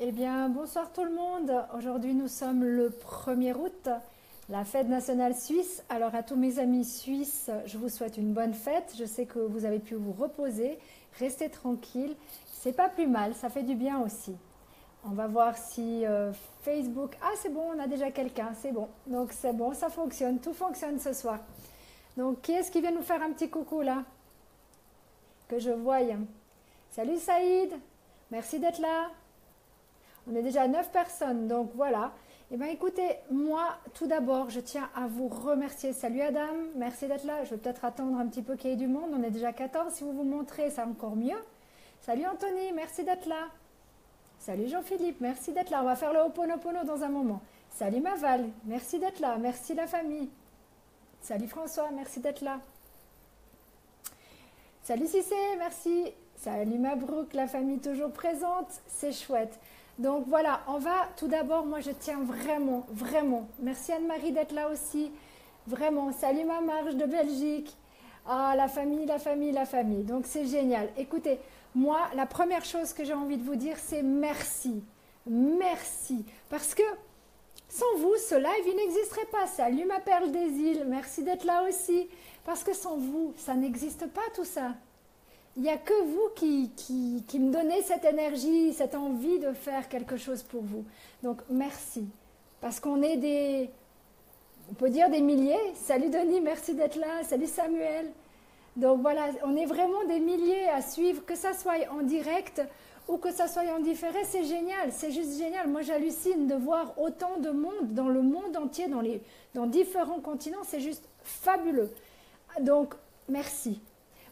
Eh bien, bonsoir tout le monde. Aujourd'hui, nous sommes le 1er août, la fête nationale suisse. Alors, à tous mes amis suisses, je vous souhaite une bonne fête. Je sais que vous avez pu vous reposer, rester tranquille. C'est pas plus mal, ça fait du bien aussi. On va voir si Facebook... Ah, c'est bon, on a déjà quelqu'un, c'est bon. Donc, c'est bon, ça fonctionne, tout fonctionne ce soir. Donc, qui est-ce qui vient nous faire un petit coucou là? Que je voie. Salut Saïd, merci d'être là. On est déjà 9 personnes, donc voilà. Eh bien écoutez, moi tout d'abord, je tiens à vous remercier. Salut Adam, merci d'être là. Je vais peut-être attendre un petit peu qu'il y ait du monde. On est déjà 14, si vous vous montrez, c'est encore mieux. Salut Anthony, merci d'être là. Salut Jean-Philippe, merci d'être là. On va faire le Ho'oponopono dans un moment. Salut Maval, merci d'être là. Merci la famille. Salut François, merci d'être là. Salut Cissé, merci. Salut Mabrouk, la famille toujours présente, c'est chouette. Donc voilà, on va tout d'abord, moi je tiens vraiment, merci Anne-Marie d'être là aussi, vraiment, salut ma Marge de Belgique, ah la famille, donc c'est génial. Écoutez, moi la première chose que j'ai envie de vous dire c'est merci, parce que sans vous ce live il n'existerait pas. Salut ma perle des îles, merci d'être là aussi, parce que sans vous ça n'existe pas tout ça. Il n'y a que vous qui me donnez cette énergie, cette envie de faire quelque chose pour vous. Donc, merci. Parce qu'on est on peut dire des milliers. Salut Denis, merci d'être là. Salut Samuel. Donc voilà, on est vraiment des milliers à suivre, que ça soit en direct ou que ça soit en différé. C'est génial, c'est juste génial. Moi, j'hallucine de voir autant de monde dans le monde entier, dans différents continents. C'est juste fabuleux. Donc, merci.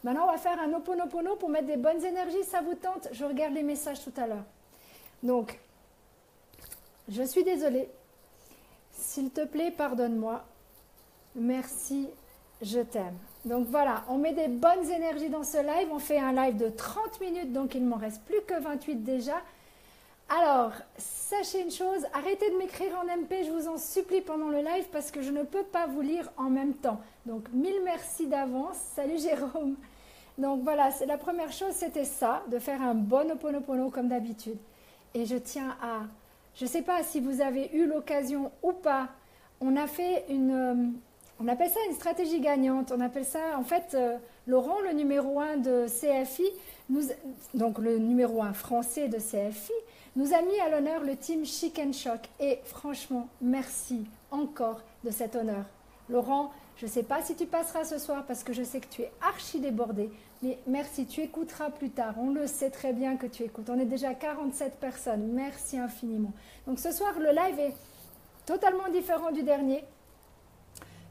Maintenant, on va faire un Ho'oponopono pour mettre des bonnes énergies. Ça vous tente? Je regarde les messages tout à l'heure. Donc, je suis désolée. S'il te plaît, pardonne-moi. Merci, je t'aime. Donc voilà, on met des bonnes énergies dans ce live. On fait un live de 30 minutes, donc il ne m'en reste plus que 28 déjà. Alors, sachez une chose, arrêtez de m'écrire en MP, je vous en supplie pendant le live parce que je ne peux pas vous lire en même temps. Donc, mille merci d'avance. Salut Jérôme. Donc voilà, c'est la première chose, c'était ça, de faire un bon Ho'oponopono comme d'habitude. Et je tiens à, je ne sais pas si vous avez eu l'occasion ou pas, on a fait on appelle ça une stratégie gagnante. On appelle ça, en fait, Laurent, le numéro 1 de CFI, donc le numéro 1 français de CFI, nous a mis à l'honneur le team Chic and Choc. Et franchement, merci encore de cet honneur. Laurent, je ne sais pas si tu passeras ce soir parce que je sais que tu es archi débordé. Mais merci, tu écouteras plus tard. On le sait très bien que tu écoutes. On est déjà 47 personnes. Merci infiniment. Donc ce soir, le live est totalement différent du dernier.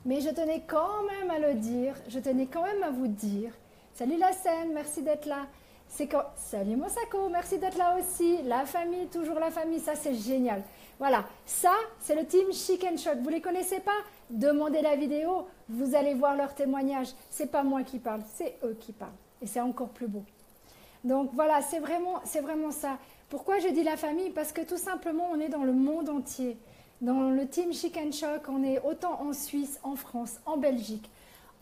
Mais je tenais quand même à le dire. Je tenais quand même à vous dire. Salut la scène, merci d'être là. Salut Mosako, merci d'être là aussi. La famille, toujours la famille, ça c'est génial. Voilà, ça c'est le team Chic and Choc. Vous ne les connaissez pas? Demandez la vidéo, vous allez voir leur témoignage. C'est pas moi qui parle, c'est eux qui parlent. Et c'est encore plus beau. Donc voilà, c'est vraiment ça. Pourquoi je dis la famille? Parce que tout simplement, on est dans le monde entier. Dans le team Chic and Choc, on est autant en Suisse, en France, en Belgique,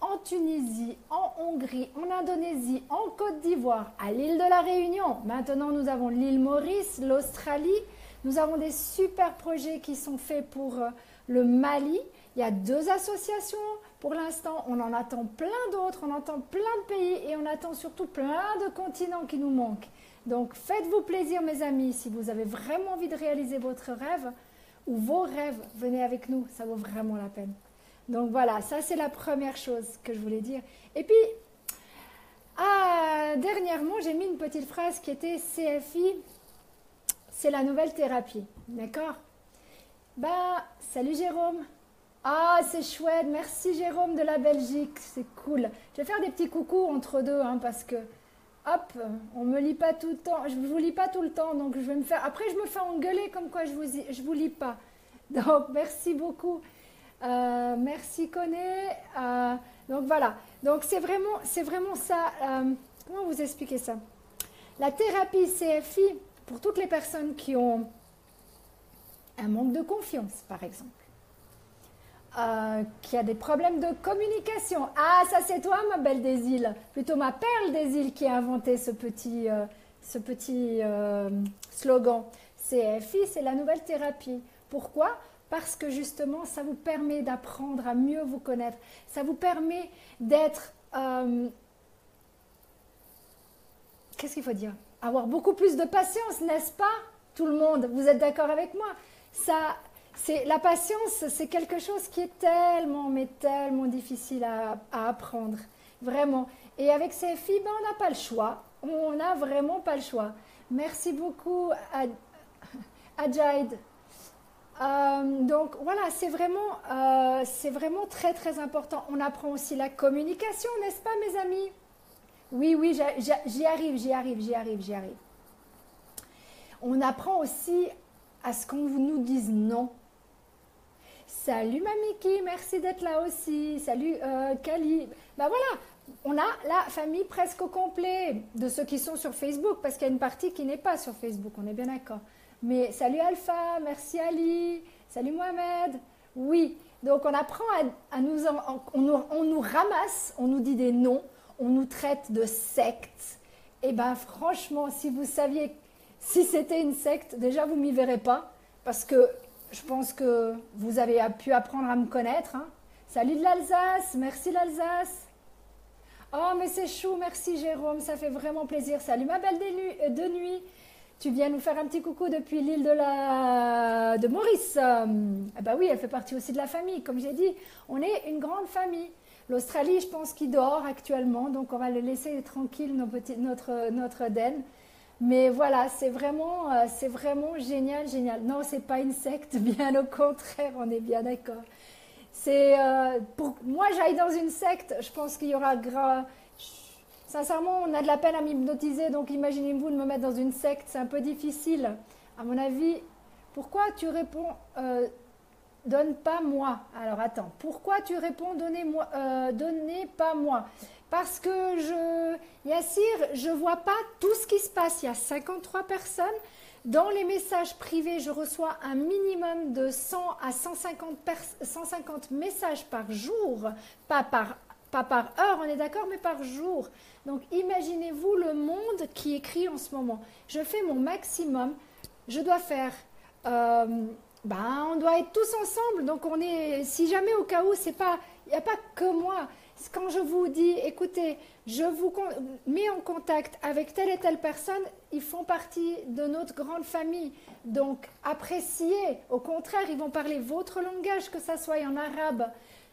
en Tunisie, en Hongrie, en Indonésie, en Côte d'Ivoire, à l'île de la Réunion. Maintenant, nous avons l'île Maurice, l'Australie. Nous avons des super projets qui sont faits pour le Mali. Il y a 2 associations pour l'instant. On en attend plein d'autres, on entend plein de pays et on attend surtout plein de continents qui nous manquent. Donc, faites-vous plaisir, mes amis. Si vous avez vraiment envie de réaliser votre rêve ou vos rêves, venez avec nous. Ça vaut vraiment la peine. Donc voilà, ça c'est la première chose que je voulais dire. Et puis, dernièrement, j'ai mis une petite phrase qui était CFI, c'est la nouvelle thérapie. D'accord? Salut Jérôme. Ah, c'est chouette. Merci Jérôme de la Belgique. C'est cool. Je vais faire des petits coucous entre deux, parce que, hop, on me lit pas tout le temps. Je vous lis pas tout le temps, donc je vais me faire... Après, je me fais engueuler comme quoi je vous lis pas. Donc, merci beaucoup. Merci Coné. Donc voilà. Donc c'est vraiment ça. Comment vous expliquer ça? La thérapie CFI, pour toutes les personnes qui ont un manque de confiance, par exemple, qui a des problèmes de communication. Ah, ça c'est toi, ma belle des îles. Plutôt ma perle des îles qui a inventé ce petit slogan. CFI, c'est la nouvelle thérapie. Pourquoi? Parce que justement, ça vous permet d'apprendre à mieux vous connaître. Ça vous permet d'être... qu'est-ce qu'il faut dire? Avoir beaucoup plus de patience, n'est-ce pas? Tout le monde, vous êtes d'accord avec moi? La patience, c'est quelque chose qui est tellement, mais tellement difficile à apprendre. Vraiment. Et avec CFI, ben, on n'a pas le choix. On n'a vraiment pas le choix. Merci beaucoup, Ajaid. Donc voilà, c'est vraiment très très important. On apprend aussi la communication, n'est-ce pas mes amis? Oui, oui, j'y arrive. On apprend aussi à ce qu'on nous dise non. Salut Mamiki, merci d'être là aussi. Salut Kali. Ben voilà, on a la famille presque au complet de ceux qui sont sur Facebook, parce qu'il y a une partie qui n'est pas sur Facebook, on est bien d'accord. Mais salut Alpha, merci Ali, salut Mohamed. Oui, donc on apprend on nous ramasse, on nous dit des noms, on nous traite de secte. Et ben franchement, si vous saviez, si c'était une secte, déjà vous m'y verrez pas, parce que je pense que vous avez pu apprendre à me connaître. Hein. Salut de l'Alsace, merci l'Alsace. Oh mais c'est chou, merci Jérôme, ça fait vraiment plaisir. Salut ma belle de nuit. Tu viens nous faire un petit coucou depuis l'île de Maurice. Ah bah oui, elle fait partie aussi de la famille. Comme j'ai dit, on est une grande famille. L'Australie, je pense qu'il dort actuellement, donc on va le laisser tranquille, notre den. Mais voilà, c'est vraiment génial, génial. Non, c'est pas une secte, bien au contraire, on est bien d'accord. Pour moi, j'aille dans une secte, je pense qu'il y aura sincèrement, on a de la peine à m'hypnotiser, donc imaginez-vous de me mettre dans une secte, c'est un peu difficile. À mon avis, pourquoi tu réponds donne pas moi? Alors attends, pourquoi tu réponds donnez pas moi? Parce que Yassir, je vois pas tout ce qui se passe. Il y a 53 personnes. Dans les messages privés, je reçois un minimum de 100 à 150 messages par jour, pas par heure, on est d'accord, mais par jour. Donc imaginez-vous le monde qui écrit en ce moment. Je fais mon maximum. Je dois faire... on doit être tous ensemble. Donc si jamais au cas où, il n'y a pas que moi. Quand je vous dis, écoutez, je vous mets en contact avec telle et telle personne, ils font partie de notre grande famille. Donc, appréciez. Au contraire, ils vont parler votre langage, que ça soit en arabe,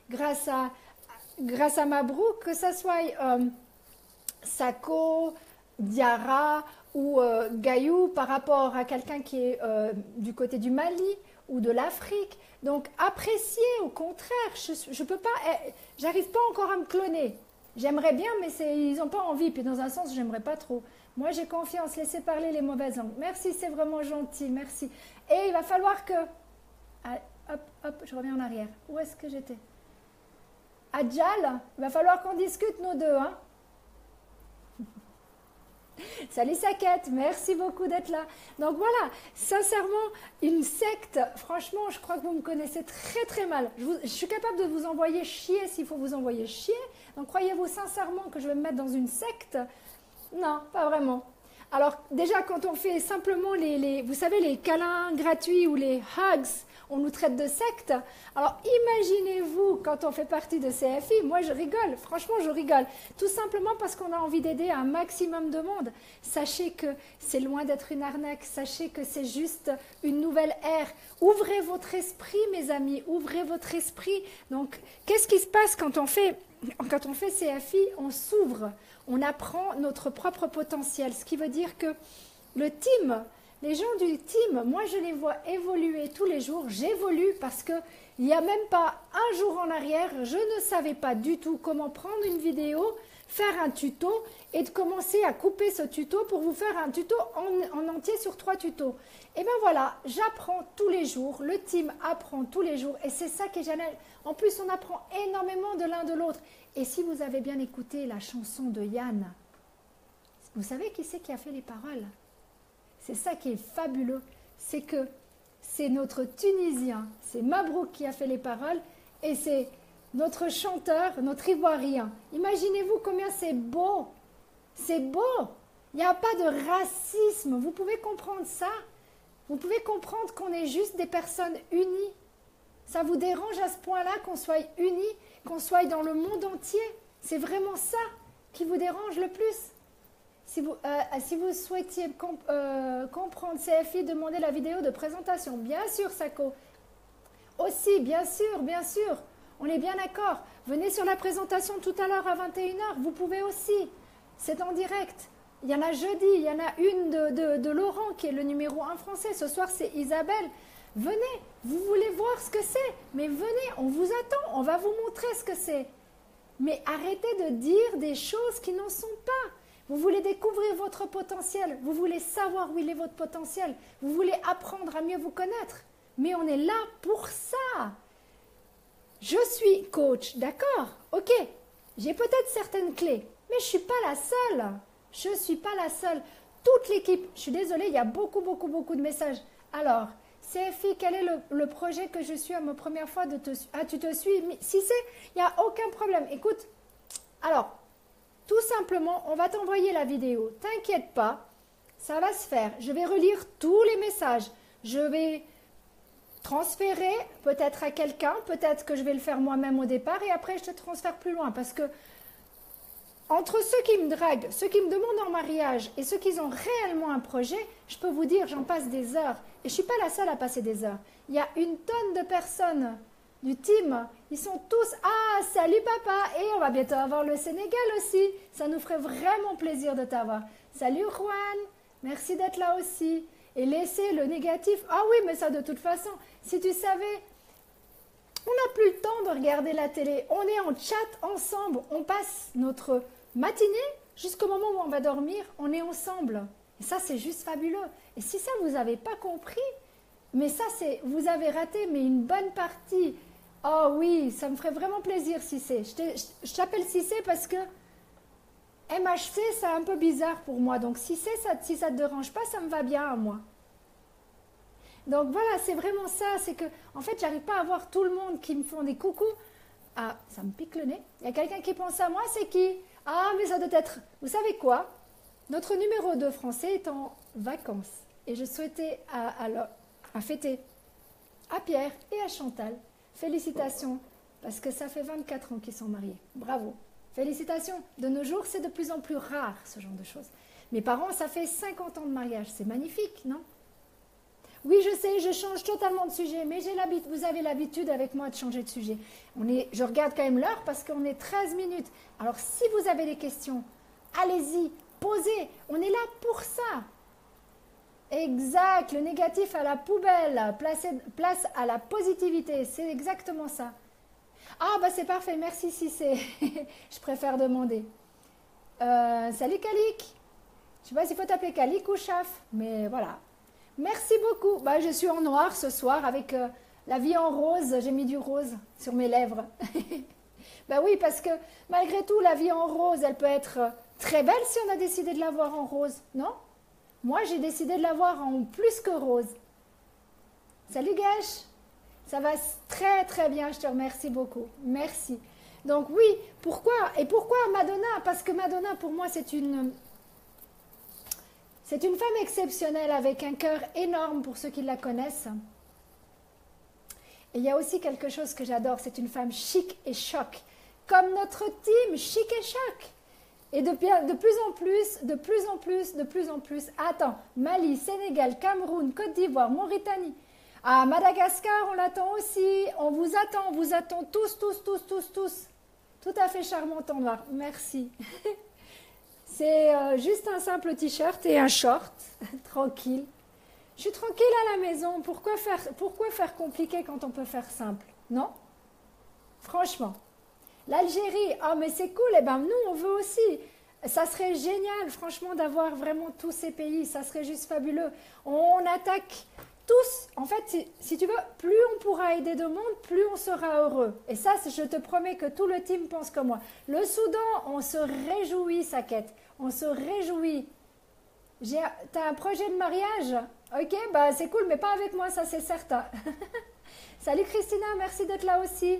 grâce à Mabrouk, que ça soit Sako, Diara ou Gayou par rapport à quelqu'un qui est du côté du Mali ou de l'Afrique. Donc, appréciez, au contraire. Je peux pas, j'arrive pas encore à me cloner. J'aimerais bien, mais ils n'ont pas envie. Puis dans un sens, j'aimerais pas trop. Moi, j'ai confiance. Laissez parler les mauvaises langues. Merci, c'est vraiment gentil. Merci. Et il va falloir que... Ah, hop, je reviens en arrière. Où est-ce que j'étais? Adjal, il va falloir qu'on discute nos deux, hein. Salut Saquette, merci beaucoup d'être là. Donc voilà, sincèrement, une secte, franchement, je crois que vous me connaissez très très mal. Je suis capable de vous envoyer chier s'il faut vous envoyer chier. Donc croyez-vous sincèrement que je vais me mettre dans une secte? Non, pas vraiment. Alors déjà, quand on fait simplement vous savez, les câlins gratuits ou les hugs, on nous traite de secte. Alors imaginez-vous quand on fait partie de CFI, moi je rigole, franchement je rigole. Tout simplement parce qu'on a envie d'aider un maximum de monde. Sachez que c'est loin d'être une arnaque, sachez que c'est juste une nouvelle ère. Ouvrez votre esprit mes amis, ouvrez votre esprit. Donc qu'est-ce qui se passe quand on fait CFI? On s'ouvre, on apprend notre propre potentiel, ce qui veut dire que le team... Les gens du team, moi je les vois évoluer tous les jours. J'évolue parce que il n'y a même pas un jour en arrière, je ne savais pas du tout comment prendre une vidéo, faire un tuto et de commencer à couper ce tuto pour vous faire un tuto en entier sur 3 tutos. Et bien voilà, j'apprends tous les jours, le team apprend tous les jours et c'est ça qui est génial. En plus, on apprend énormément de l'un de l'autre. Et si vous avez bien écouté la chanson de Yann, vous savez qui c'est qui a fait les paroles? C'est ça qui est fabuleux, c'est que c'est notre Tunisien, c'est Mabrouk qui a fait les paroles et c'est notre chanteur, notre Ivoirien. Imaginez-vous combien c'est beau, il n'y a pas de racisme, vous pouvez comprendre ça? Vous pouvez comprendre qu'on est juste des personnes unies. Ça vous dérange à ce point-là qu'on soit unis, qu'on soit dans le monde entier? C'est vraiment ça qui vous dérange le plus? Si vous souhaitiez comprendre CFI, demandez la vidéo de présentation. Bien sûr, Sako. Aussi, bien sûr. On est bien d'accord. Venez sur la présentation tout à l'heure à 21h. Vous pouvez aussi. C'est en direct. Il y en a jeudi. Il y en a une de Laurent qui est le numéro 1 français. Ce soir, c'est Isabelle. Venez. Vous voulez voir ce que c'est? Mais venez, on vous attend. On va vous montrer ce que c'est. Mais arrêtez de dire des choses qui n'en sont pas. Vous voulez découvrir votre potentiel. Vous voulez savoir où il est votre potentiel. Vous voulez apprendre à mieux vous connaître. Mais on est là pour ça. Je suis coach, d'accord? Ok, j'ai peut-être certaines clés, mais je ne suis pas la seule. Je ne suis pas la seule. Toute l'équipe, je suis désolée, il y a beaucoup de messages. Alors, CFI, quel est le projet que je suis à ma première fois de te suivre? Ah, tu te suis? Si c'est, il n'y a aucun problème. Écoute, alors, tout simplement, on va t'envoyer la vidéo. T'inquiète pas, ça va se faire. Je vais relire tous les messages. Je vais transférer peut-être à quelqu'un, peut-être que je vais le faire moi-même au départ et après je te transfère plus loin parce que entre ceux qui me draguent, ceux qui me demandent en mariage et ceux qui ont réellement un projet, je peux vous dire, j'en passe des heures et je ne suis pas la seule à passer des heures. Il y a une tonne de personnes du team, ils sont tous « Ah, salut papa !» et on va bientôt avoir le Sénégal aussi. Ça nous ferait vraiment plaisir de t'avoir. Salut Juan, merci d'être là aussi. Et laisser le négatif. Ah oui, mais ça de toute façon, si tu savais, on n'a plus le temps de regarder la télé. On est en chat ensemble. On passe notre matinée jusqu'au moment où on va dormir. On est ensemble. Et ça, c'est juste fabuleux. Et si ça, vous n'avez pas compris, mais ça, c'est, vous avez raté, mais une bonne partie. Oh oui, ça me ferait vraiment plaisir, Cissé. Je t'appelle Cissé parce que MHC, c'est un peu bizarre pour moi. Donc, si ça ne te dérange pas, ça me va bien à moi. Donc, voilà, c'est vraiment ça. C'est que, en fait, j'arrive pas à voir tout le monde qui me font des coucous. Ah, ça me pique le nez. Il y a quelqu'un qui pense à moi, c'est qui? Ah, mais ça doit être... Vous savez quoi? Notre numéro 2 français est en vacances. Et je souhaitais à fêter à Pierre et à Chantal. Félicitations, parce que ça fait 24 ans qu'ils sont mariés. Bravo. Félicitations. De nos jours, c'est de plus en plus rare, ce genre de choses. Mes parents, ça fait 50 ans de mariage. C'est magnifique, non? Oui, je sais, je change totalement de sujet, mais vous avez l'habitude avec moi de changer de sujet. Je regarde quand même l'heure parce qu'on est 13 minutes. Alors, si vous avez des questions, allez-y, posez. On est là pour ça. Exact, le négatif à la poubelle, place à la positivité. C'est exactement ça. Ah, bah c'est parfait, merci Cissé. Je préfère demander. Salut Kalik. Je sais pas s'il faut t'appeler Kalik ou Chaf, mais voilà. Merci beaucoup. Bah, je suis en noir ce soir avec la vie en rose. J'ai mis du rose sur mes lèvres. Bah oui, parce que malgré tout, la vie en rose, elle peut être très belle si on a décidé de la voir en rose, non? Moi, j'ai décidé de la voir en plus que rose. Salut Gash. Ça va très très bien, je te remercie beaucoup. Merci. Donc oui, pourquoi? Et pourquoi Madonna? Parce que Madonna, pour moi, c'est une femme exceptionnelle avec un cœur énorme pour ceux qui la connaissent. Et il y a aussi quelque chose que j'adore, c'est une femme chic et choc. Comme notre team, chic et choc. Et de plus en plus. Attends, Mali, Sénégal, Cameroun, Côte d'Ivoire, Mauritanie. À Madagascar, on l'attend aussi. On vous attend tous. Tout à fait charmant en noir. Merci. C'est juste un simple t-shirt et un short. Tranquille. Je suis tranquille à la maison. Pourquoi faire compliqué quand on peut faire simple? Non? Franchement. L'Algérie, ah mais c'est cool, eh ben nous on veut aussi. Ça serait génial, franchement, d'avoir vraiment tous ces pays, ça serait juste fabuleux. On attaque tous, en fait, si tu veux, plus on pourra aider de monde, plus on sera heureux. Et ça, je te promets que tout le team pense comme moi. Le Soudan, on se réjouit, Saquette, on se réjouit. T'as un projet de mariage? Ok, bah c'est cool, mais pas avec moi, ça c'est certain. Salut Christina, merci d'être là aussi.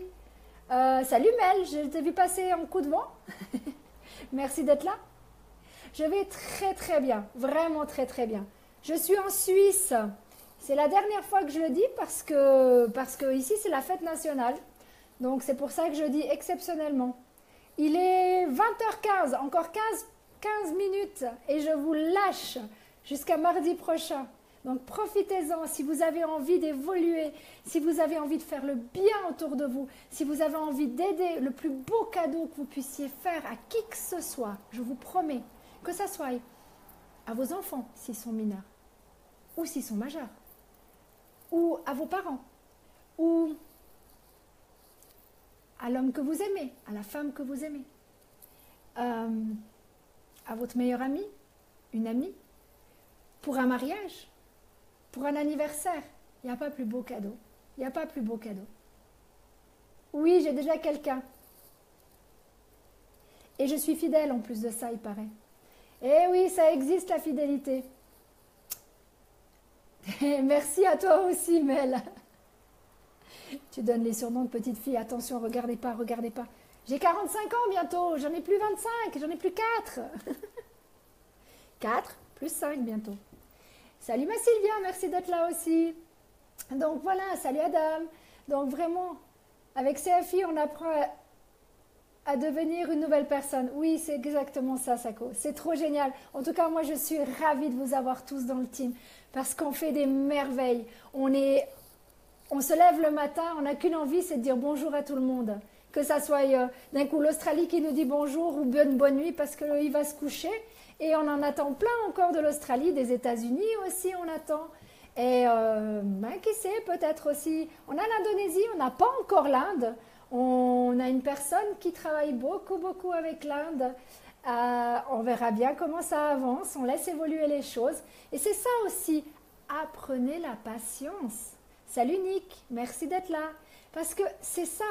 Salut Mel, je t'ai vu passer en coup de vent. Merci d'être là. Je vais très très bien, vraiment très très bien. Je suis en Suisse. C'est la dernière fois que je le dis parce que ici c'est la fête nationale. Donc c'est pour ça que je dis exceptionnellement. Il est 20h15, encore 15 minutes et je vous lâche jusqu'à mardi prochain. Donc profitez-en si vous avez envie d'évoluer, si vous avez envie de faire le bien autour de vous, si vous avez envie d'aider, le plus beau cadeau que vous puissiez faire à qui que ce soit, je vous promets, que ça soit à vos enfants s'ils sont mineurs, ou s'ils sont majeurs, ou à vos parents, ou à l'homme que vous aimez, à la femme que vous aimez, à votre meilleur ami, une amie, pour un mariage, pour un anniversaire. Il n'y a pas plus beau cadeau. Il n'y a pas plus beau cadeau. Oui, j'ai déjà quelqu'un. Et je suis fidèle en plus de ça, il paraît. Eh oui, ça existe la fidélité. Et merci à toi aussi, Mel. Tu donnes les surnoms de petite fille. Attention, regardez pas, regardez pas. J'ai 45 ans bientôt, j'en ai plus 25, j'en ai plus 4. 4 plus 5 bientôt. Salut ma Sylvia, merci d'être là aussi. Donc voilà, salut Adam. Donc vraiment, avec CFI, on apprend à devenir une nouvelle personne. Oui, c'est exactement ça, Sako. C'est trop génial. En tout cas, moi, je suis ravie de vous avoir tous dans le team parce qu'on fait des merveilles. On se lève le matin, on n'a qu'une envie, c'est de dire bonjour à tout le monde. Que ça soit d'un coup l'Australie qui nous dit bonjour ou bonne nuit parce qu'il va se coucher. Et on en attend plein encore de l'Australie, des États-Unis aussi, on attend. Et qui sait, peut-être aussi. On a l'Indonésie, on n'a pas encore l'Inde. On a une personne qui travaille beaucoup avec l'Inde. On verra bien comment ça avance. On laisse évoluer les choses. Et c'est ça aussi. Apprenez la patience. Salut Nick, merci d'être là. Parce que c'est ça.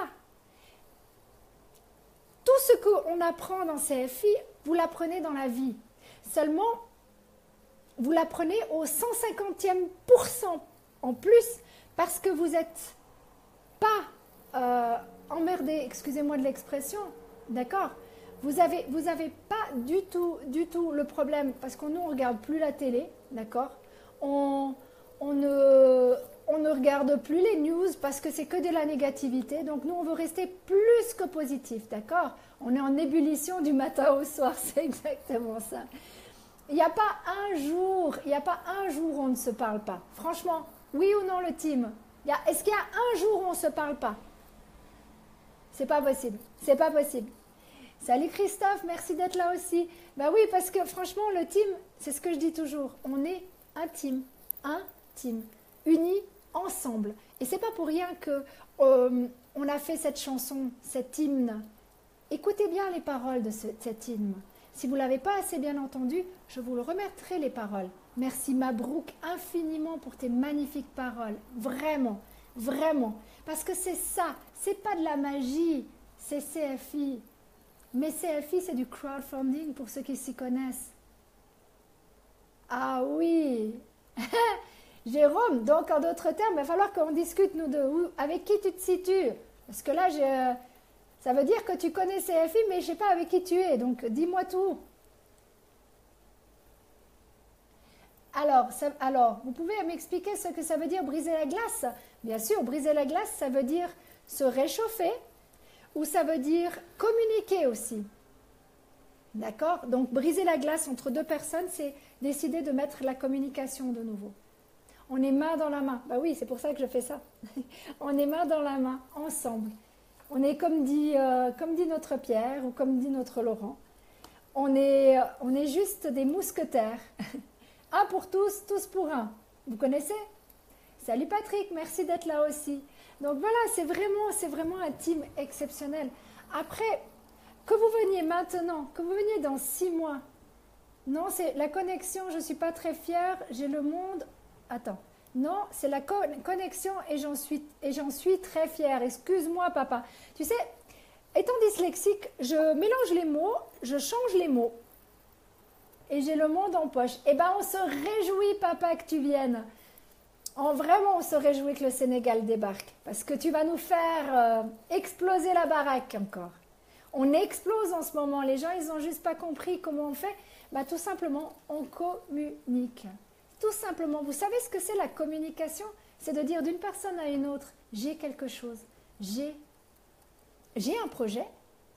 Tout ce qu'on apprend dans CFI, vous l'apprenez dans la vie. Seulement, vous l'apprenez au 150e % en plus parce que vous n'êtes pas emmerdé, excusez-moi de l'expression, d'accord? Vous avez pas du tout le problème parce que nous, on ne regarde plus la télé, d'accord? On ne regarde plus les news parce que c'est que de la négativité. Donc nous, on veut rester plus que positif, d'accord? On est en ébullition du matin au soir, c'est exactement ça. Il n'y a pas un jour où on ne se parle pas. Franchement, oui ou non le team? Est-ce qu'il y a un jour où on ne se parle pas? C'est pas possible, c'est pas possible. Salut Christophe, merci d'être là aussi. Ben oui, parce que franchement, le team, c'est ce que je dis toujours, on est un team, unis ensemble. Et c'est pas pour rien que on a fait cette chanson, cet hymne. Écoutez bien les paroles de cet hymne. Si vous ne l'avez pas assez bien entendu, je vous le remettrai les paroles. Merci Mabrouk infiniment pour tes magnifiques paroles. Vraiment, vraiment. Parce que c'est ça, c'est pas de la magie, c'est CFI. Mais CFI, c'est du crowdfunding pour ceux qui s'y connaissent. Ah oui. Jérôme, donc en d'autres termes, il va falloir qu'on discute nous deux. Avec qui tu te situes? Parce que là, ça veut dire que tu connais CFI, mais je ne sais pas avec qui tu es. Donc, dis-moi tout. Alors, vous pouvez m'expliquer ce que ça veut dire briser la glace? Bien sûr, briser la glace, ça veut dire se réchauffer ou ça veut dire communiquer aussi. D'accord? Donc, briser la glace entre deux personnes, c'est décider de mettre la communication de nouveau. On est main dans la main. Bah oui, c'est pour ça que je fais ça. On est main dans la main, ensemble. On est comme dit notre Pierre ou comme dit notre Laurent. On est juste des mousquetaires. Un pour tous, tous pour un. Vous connaissez? Salut Patrick, merci d'être là aussi. Donc voilà, c'est vraiment un team exceptionnel. Après, que vous veniez maintenant, que vous veniez dans 6 mois. Non, c'est la connexion, je ne suis pas très fière, j'ai le monde... Attends. Non, c'est la connexion et j'en suis très fière. Excuse-moi, papa. Tu sais, étant dyslexique, je mélange les mots, je change les mots. Et j'ai le monde en poche. Eh bien, on se réjouit, papa, que tu viennes. Vraiment, on se réjouit que le Sénégal débarque. Parce que tu vas nous faire exploser la baraque encore. On explose en ce moment. Les gens, ils n'ont juste pas compris comment on fait. Bah, tout simplement, on communique. Tout simplement, vous savez ce que c'est la communication? C'est de dire d'une personne à une autre, j'ai quelque chose, j'ai un projet,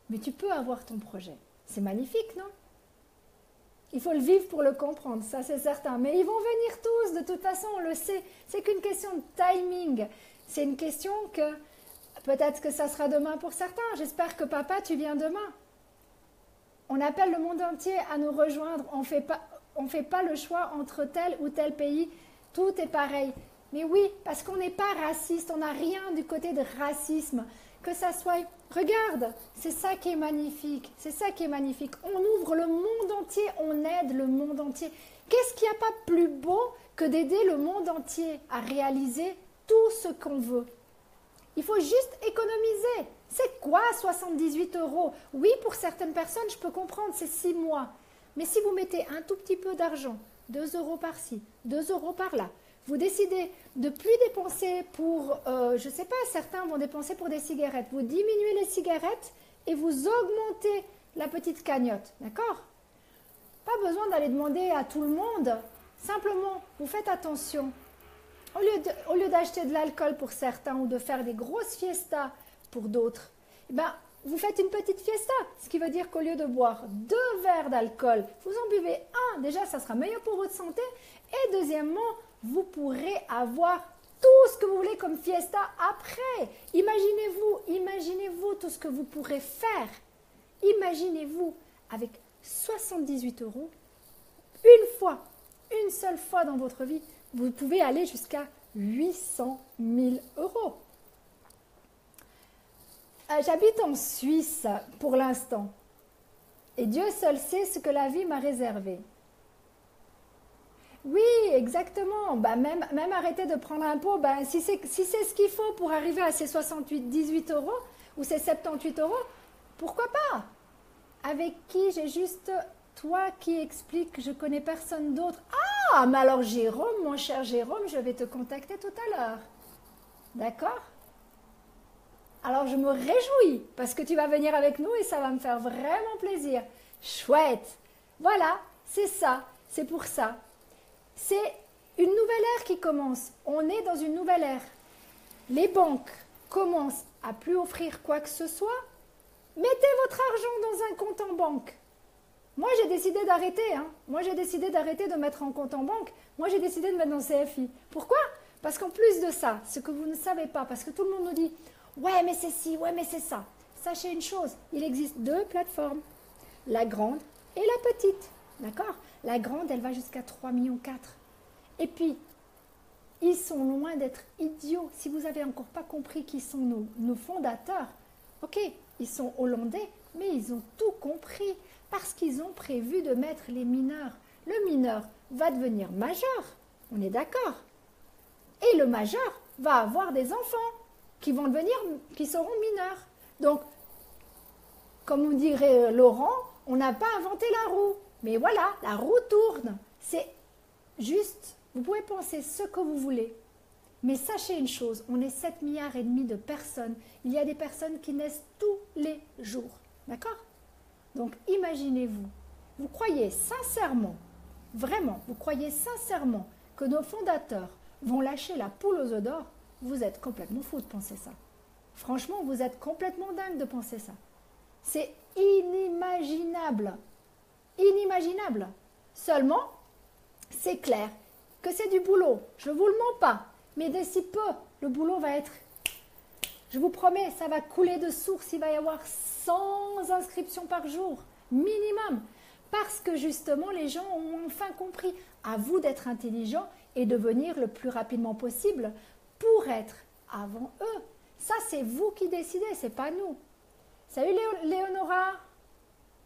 mais tu peux avoir ton projet. C'est magnifique, non? Il faut le vivre pour le comprendre, ça c'est certain. Mais ils vont venir tous, de toute façon, on le sait. C'est qu'une question de timing. C'est une question que peut-être que ça sera demain pour certains. J'espère que papa, tu viens demain. On appelle le monde entier à nous rejoindre. On fait pas le choix entre tel ou tel pays. Tout est pareil. Mais oui, parce qu'on n'est pas raciste. On n'a rien du côté de racisme. Que ça soit... Regarde, c'est ça qui est magnifique. C'est ça qui est magnifique. On ouvre le monde entier. On aide le monde entier. Qu'est-ce qu'il n'y a pas de plus beau que d'aider le monde entier à réaliser tout ce qu'on veut? Il faut juste économiser. C'est quoi 78 €? Oui, pour certaines personnes, je peux comprendre, c'est 6 mois. Mais si vous mettez un tout petit peu d'argent, 2 € par-ci, 2 € par-là, vous décidez de plus dépenser pour, je ne sais pas, certains vont dépenser pour des cigarettes. Vous diminuez les cigarettes et vous augmentez la petite cagnotte. D'accord? Pas besoin d'aller demander à tout le monde. Simplement, vous faites attention. Au lieu d'acheter de l'alcool pour certains ou de faire des grosses fiestas pour d'autres, eh ben, vous faites une petite fiesta. Ce qui veut dire qu'au lieu de boire 2 verres d'alcool, vous en buvez un. Déjà, ça sera meilleur pour votre santé. Et deuxièmement, vous pourrez avoir tout ce que vous voulez comme fiesta après. Imaginez-vous tout ce que vous pourrez faire. Imaginez-vous avec 78 €, une seule fois dans votre vie, vous pouvez aller jusqu'à 800 000 €. J'habite en Suisse pour l'instant. Et Dieu seul sait ce que la vie m'a réservé. Oui, exactement. Bah, même arrêter de prendre un pot, bah, si c'est ce qu'il faut pour arriver à ces 18 € ou ces 78 €, pourquoi pas? Avec qui? J'ai juste toi qui explique, je connais personne d'autre. Ah, mais alors Jérôme, mon cher Jérôme, je vais te contacter tout à l'heure. D'accord? Alors je me réjouis parce que tu vas venir avec nous et ça va me faire vraiment plaisir. Chouette. Voilà, c'est ça, c'est pour ça. C'est une nouvelle ère qui commence. On est dans une nouvelle ère. Les banques commencent à plus offrir quoi que ce soit. Mettez votre argent dans un compte en banque. Moi, j'ai décidé d'arrêter. Moi, j'ai décidé d'arrêter de mettre en compte en banque. Moi, j'ai décidé de mettre dans CFI. Pourquoi? Parce qu'en plus de ça, ce que vous ne savez pas, parce que tout le monde nous dit « Ouais, mais c'est ci, ouais, mais c'est ça ». Sachez une chose, il existe 2 plateformes. La grande et la petite. D'accord? La grande, elle va jusqu'à 3,4 millions. Et puis, ils sont loin d'être idiots. Si vous n'avez encore pas compris qui sont nos fondateurs, ok, ils sont hollandais, mais ils ont tout compris parce qu'ils ont prévu de mettre les mineurs. Le mineur va devenir majeur, on est d'accord. Et le majeur va avoir des enfants qui seront mineurs. Donc, comme on dirait Laurent, on n'a pas inventé la roue. Mais voilà, la roue tourne. C'est juste, vous pouvez penser ce que vous voulez. Mais sachez une chose, on est 7,5 milliards de personnes. Il y a des personnes qui naissent tous les jours. D'accord? Donc imaginez-vous, vous croyez sincèrement, vraiment, vous croyez sincèrement que nos fondateurs vont lâcher la poule aux œufs d'or? Vous êtes complètement fou de penser ça. Franchement, vous êtes complètement dingue de penser ça. C'est inimaginable. Inimaginable. Seulement, c'est clair que c'est du boulot. Je ne vous le mens pas. Mais d'ici peu, le boulot va être... Je vous promets, ça va couler de source. Il va y avoir 100 inscriptions par jour, minimum. Parce que justement, les gens ont enfin compris. À vous d'être intelligent et de venir le plus rapidement possible pour être avant eux. Ça, c'est vous qui décidez, c'est pas nous. Salut Léonora.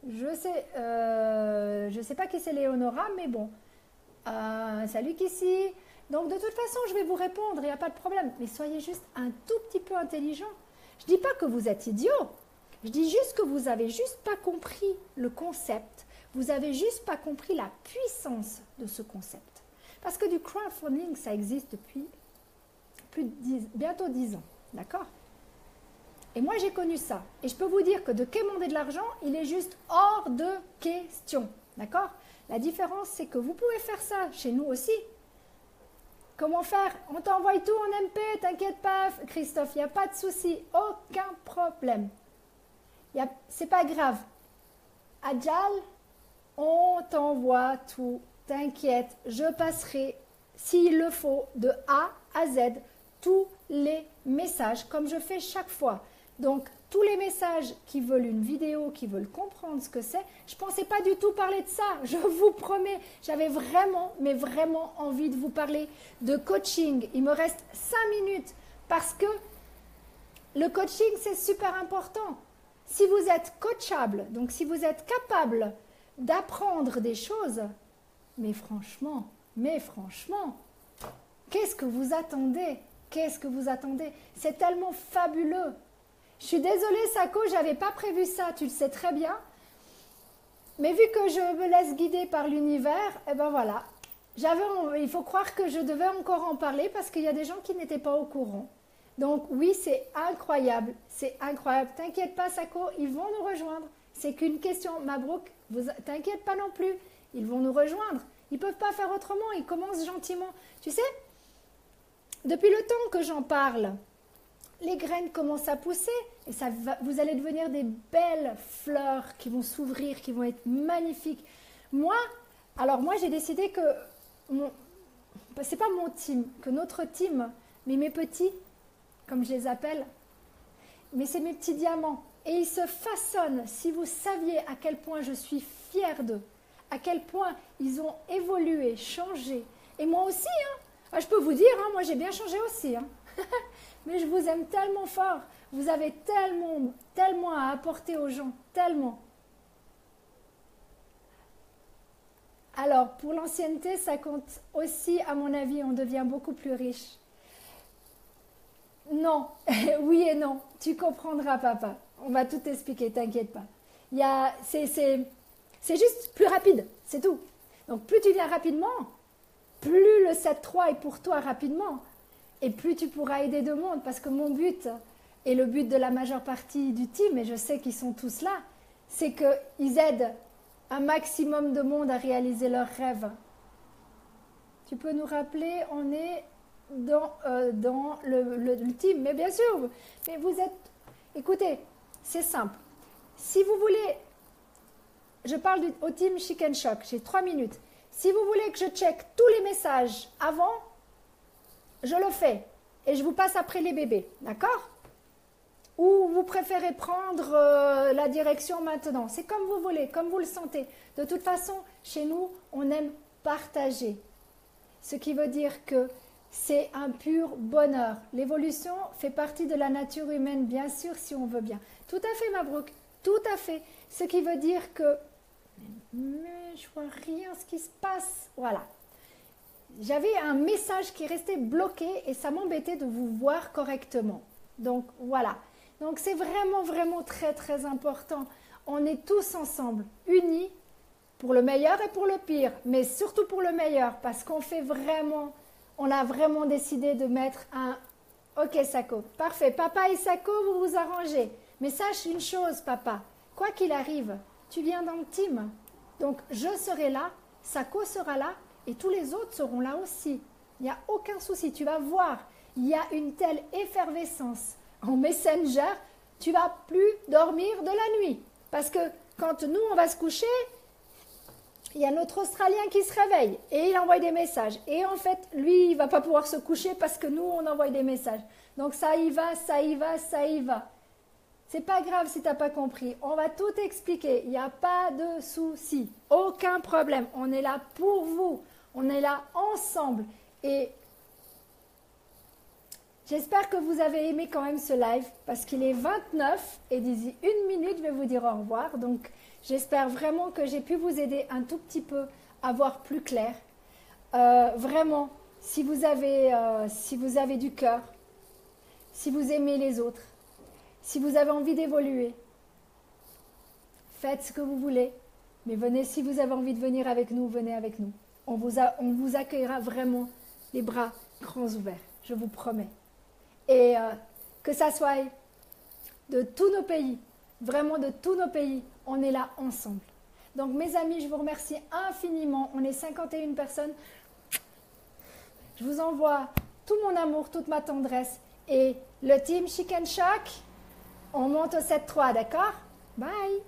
Je sais pas qui c'est Léonora, mais bon. Salut Kissy. Donc de toute façon, je vais vous répondre, il n'y a pas de problème. Mais soyez juste un tout petit peu intelligent. Je ne dis pas que vous êtes idiot. Je dis juste que vous n'avez juste pas compris le concept. Vous n'avez juste pas compris la puissance de ce concept. Parce que du crowdfunding, ça existe depuis bientôt 10 ans. D'accord? Et moi, j'ai connu ça. Et je peux vous dire que de quémander de l'argent, il est juste hors de question. D'accord? La différence, c'est que vous pouvez faire ça chez nous aussi. Comment faire? On t'envoie tout en MP, t'inquiète pas, Christophe, il n'y a pas de souci, aucun problème. C'est pas grave. Adjal, on t'envoie tout, t'inquiète, je passerai, s'il le faut, de A à Z, tous les messages, comme je fais chaque fois. Donc, tous les messages qui veulent une vidéo, qui veulent comprendre ce que c'est, je ne pensais pas du tout parler de ça, je vous promets. J'avais vraiment, mais vraiment envie de vous parler de coaching. Il me reste 5 minutes parce que le coaching, c'est super important. Si vous êtes coachable, donc si vous êtes capable d'apprendre des choses, mais franchement, qu'est-ce que vous attendez? Qu'est-ce que vous attendez? C'est tellement fabuleux. Je suis désolée, Sako, je n'avais pas prévu ça, tu le sais très bien. Mais vu que je me laisse guider par l'univers, eh ben voilà. Il faut croire que je devais encore en parler parce qu'il y a des gens qui n'étaient pas au courant. Donc oui, c'est incroyable, c'est incroyable. T'inquiète pas, Sako, ils vont nous rejoindre. C'est qu'une question, Mabrouk, t'inquiète pas non plus, ils vont nous rejoindre. Ils ne peuvent pas faire autrement, ils commencent gentiment. Tu sais, depuis le temps que j'en parle, les graines commencent à pousser et vous allez devenir des belles fleurs qui vont s'ouvrir, qui vont être magnifiques. Moi j'ai décidé que, c'est pas mon team, que notre team, mais mes petits, comme je les appelle, mais c'est mes petits diamants. Et ils se façonnent, si vous saviez à quel point je suis fière d'eux, à quel point ils ont évolué, changé. Et moi aussi, je peux vous dire, moi j'ai bien changé aussi. Mais je vous aime tellement fort. Vous avez tellement, tellement à apporter aux gens. Tellement. Alors, pour l'ancienneté, ça compte aussi, à mon avis, on devient beaucoup plus riche. Non, oui et non. Tu comprendras, papa. On va tout expliquer, t'inquiète pas. C'est juste plus rapide, c'est tout. Donc, plus tu viens rapidement, plus le 7-3 est pour toi rapidement. Et plus tu pourras aider de monde, parce que mon but, et le but de la majeure partie du team, et je sais qu'ils sont tous là, c'est qu'ils aident un maximum de monde à réaliser leurs rêves. Tu peux nous rappeler, on est dans le team, mais bien sûr, mais vous êtes... Écoutez, c'est simple. Si vous voulez, je parle au team Chicken Shock, j'ai 3 minutes. Si vous voulez que je check tous les messages avant, je le fais et je vous passe après les bébés, d'accord? Ou vous préférez prendre la direction maintenant? C'est comme vous voulez, comme vous le sentez. De toute façon, chez nous, on aime partager. Ce qui veut dire que c'est un pur bonheur. L'évolution fait partie de la nature humaine, bien sûr, si on veut bien. Tout à fait, Mabrouk, tout à fait. Ce qui veut dire que... Mais je vois rien ce qui se passe. Voilà. J'avais un message qui restait bloqué et ça m'embêtait de vous voir correctement. Donc voilà. Donc c'est vraiment, vraiment très, très important. On est tous ensemble, unis pour le meilleur et pour le pire, mais surtout pour le meilleur parce qu'on fait vraiment, on a vraiment décidé de mettre un... Ok, Sako, parfait. Papa et Sako, vous vous arrangez. Mais sache une chose, papa, quoi qu'il arrive, tu viens dans le team. Donc je serai là, Sako sera là, et tous les autres seront là aussi. Il n'y a aucun souci. Tu vas voir, il y a une telle effervescence. En Messenger, tu vas plus dormir de la nuit. Parce que quand nous, on va se coucher, il y a notre Australien qui se réveille et il envoie des messages. Et en fait, lui, il ne va pas pouvoir se coucher parce que nous, on envoie des messages. Donc ça y va, ça y va, ça y va. C'est pas grave si tu n'as pas compris. On va tout expliquer. Il n'y a pas de souci. Aucun problème. On est là pour vous. On est là ensemble. Et j'espère que vous avez aimé quand même ce live parce qu'il est 29 et d'ici 1 minute, je vais vous dire au revoir. Donc, j'espère vraiment que j'ai pu vous aider un tout petit peu à voir plus clair. Vraiment, si vous avez du cœur, si vous aimez les autres, si vous avez envie d'évoluer, faites ce que vous voulez. Mais venez, si vous avez envie de venir avec nous, venez avec nous. On vous accueillera vraiment les bras grands ouverts, je vous promets. Et que ça soit de tous nos pays, vraiment de tous nos pays, on est là ensemble. Donc mes amis, je vous remercie infiniment. On est 51 personnes. Je vous envoie tout mon amour, toute ma tendresse. Et le team Chicken Shock, on monte au 7-3, d'accord? Bye!